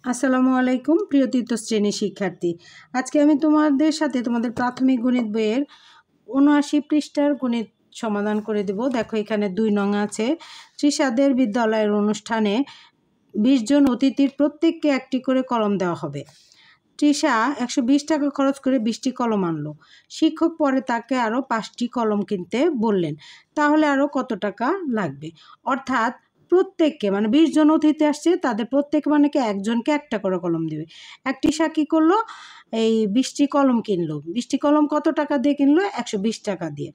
আসসালামু আলাইকুম প্রিয় তৃতীয় শ্রেণীর শিক্ষার্থী। আজকে আমি তোমাদের সাথে তোমাদের প্রাথমিক গণিত বইয়ের ৭৯ পৃষ্ঠার গণিত সমাধান করে দেব। দেখো এখানে ২ নং আছে। ত্রিশাদের বিদ্যালয়ের অনুষ্ঠানে ২০ জন অতিথির প্রত্যেককে একটি করে কলম দেওয়া হবে। তৃষা ১২০ টাকা খরচ করে ২০টি কলম আনলো। শিক্ষক পরে তাকে আরও ৫টি কলম কিনতে বললেন। তাহলে আরও কত টাকা লাগবে? অর্থাৎ প্রত্যেককে ২০ জন অতিথি আসছে, তাদের প্রত্যেক কি একজনকে একটা করে কলম দেবে। তৃষা কী করলো? এই ২০টি কলম কিনলো। ২০টি কলম কত টাকা দিয়ে কিনলো? ১২০ টাকা দিয়ে।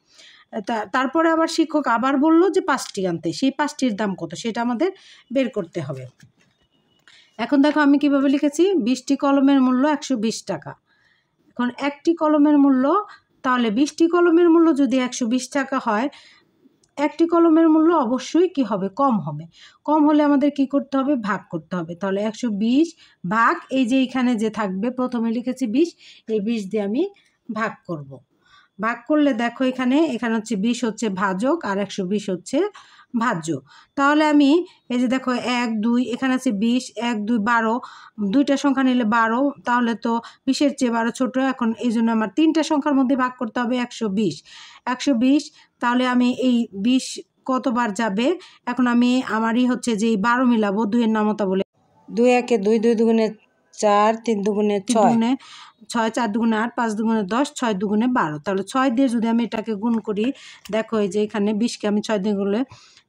তারপরে আবার শিক্ষক আবার বললো যে ৫টি আনতে। সেই ৫টির দাম কত সেটা আমাদের বের করতে হবে। এখন দেখো আমি কিভাবে লিখেছি, ২০টি কলমের মূল্য ১২০ টাকা। এখন একটি কলমের মূল্য, তাহলে ২০টি কলমের মূল্য যদি ১২০ টাকা হয়, একটি কলমের মূল্য অবশ্যই কি হবে? কম হবে। কম হলে আমাদের কি করতে হবে? ভাগ করতে হবে। তাহলে ১২০ ভাগ এই যে এখানে যে থাকবে, প্রথমে লিখেছি ২০, এই ২০ দিয়ে আমি ভাগ করব। ভাগ করলে দেখো এখানে হচ্ছে ২০ হচ্ছে ভাজক আর ১২০ হচ্ছে ভাজ্য। তাহলে আমি এই যে দেখো ১, ২ এখানে আছে ২০, ১, ২, ১২, দুইটা সংখ্যা নিলে ১২, তাহলে তো ২০-এর চেয়ে ১২ ছোটো। এখন এই জন্য আমার ৩টা সংখ্যার মধ্যে ভাগ করতে হবে ১২০। তাহলে আমি এই ২০ কতবার যাবে? এখন আমি আমারই হচ্ছে যে এই ১২ মিলাবো ২-এর নামতা বলে। ২ একে ২, ২ দুগুণে ৪, ৩ দুগুণে ৬, ৪ দুগুণে ৮, ৫ দুগুণে ১০, ৬ দুগুণে ১২। তাহলে ৬ দিয়ে যদি আমি এটাকে গুণ করি, দেখো এই যে এখানে ২০কে আমি ৬ দিয়ে গুনলে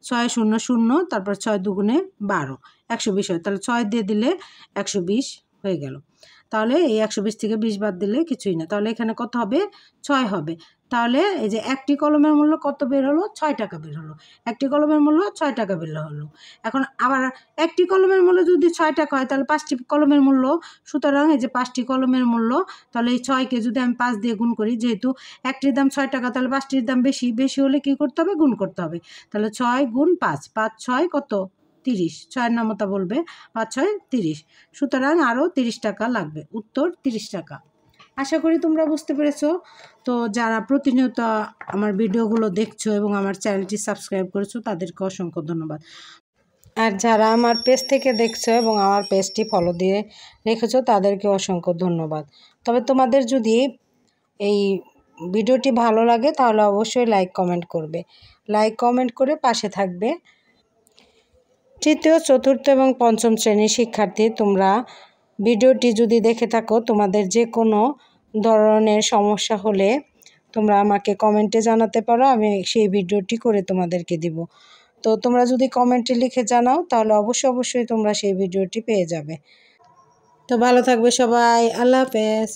৬ শূন্য শূন্য, তারপর ৬ দুগুণে ১২, ১২০ হয়। তাহলে ৬ দিয়ে দিলে ১২০ হয়ে গেল। তাহলে এই ১২০ থেকে ২০ বাদ দিলে কিছুই না। তাহলে এখানে কত হবে? ৬ হবে। তাহলে এই যে একটি কলমের মূল্য কত বের হলো? ৬ টাকা বের হলো। একটি কলমের মূল্য ৬ টাকা বের হলো। এখন আবার একটি কলমের মূল্য যদি ৬ টাকা হয়, তাহলে ৫টি কলমের মূল্য, সুতরাং এই যে ৫টি কলমের মূল্য, তাহলে এই ৬কে যদি আমি ৫ দিয়ে গুণ করি, যেহেতু একটির দাম ৬ টাকা, তাহলে ৫টির দাম বেশি হলে কী করতে হবে? গুণ করতে হবে। তাহলে ৬ গুণ ৫, ৫ ৬ কত? ৩০। ৬-এর নামতা বলবে, ৫ ৬ ৩০। সুতরাং আরও ৩০ টাকা লাগবে। উত্তর ৩০ টাকা। আশা করি তোমরা বুঝতে পেরেছো। তো যারা প্রতিনিয়ত আমার ভিডিওগুলো দেখছো এবং আমার চ্যানেলটি সাবস্ক্রাইব করেছো, তাদেরকে অসংখ্য ধন্যবাদ। আর যারা আমার পেজ থেকে দেখছো এবং আমার পেজটি ফলো দিয়ে রেখেছো, তাদেরকে অসংখ্য ধন্যবাদ। তবে তোমাদের যদি এই ভিডিওটি ভালো লাগে, তাহলে অবশ্যই লাইক কমেন্ট করবে। লাইক কমেন্ট করে পাশে থাকবে। তৃতীয়, চতুর্থ এবং পঞ্চম শ্রেণীর শিক্ষার্থী, তোমরা ভিডিওটি যদি দেখে থাকো, তোমাদের যে কোনো ধরনের সমস্যা হলে তোমরা আমাকে কমেন্টে জানাতে পারো। আমি সেই ভিডিওটি করে তোমাদেরকে দিব। তো তোমরা যদি কমেন্টে লিখে জানাও, তাহলে অবশ্যই তোমরা সেই ভিডিওটি পেয়ে যাবে। তো ভালো থাকবে সবাই। আল্লাহ হাফেজ।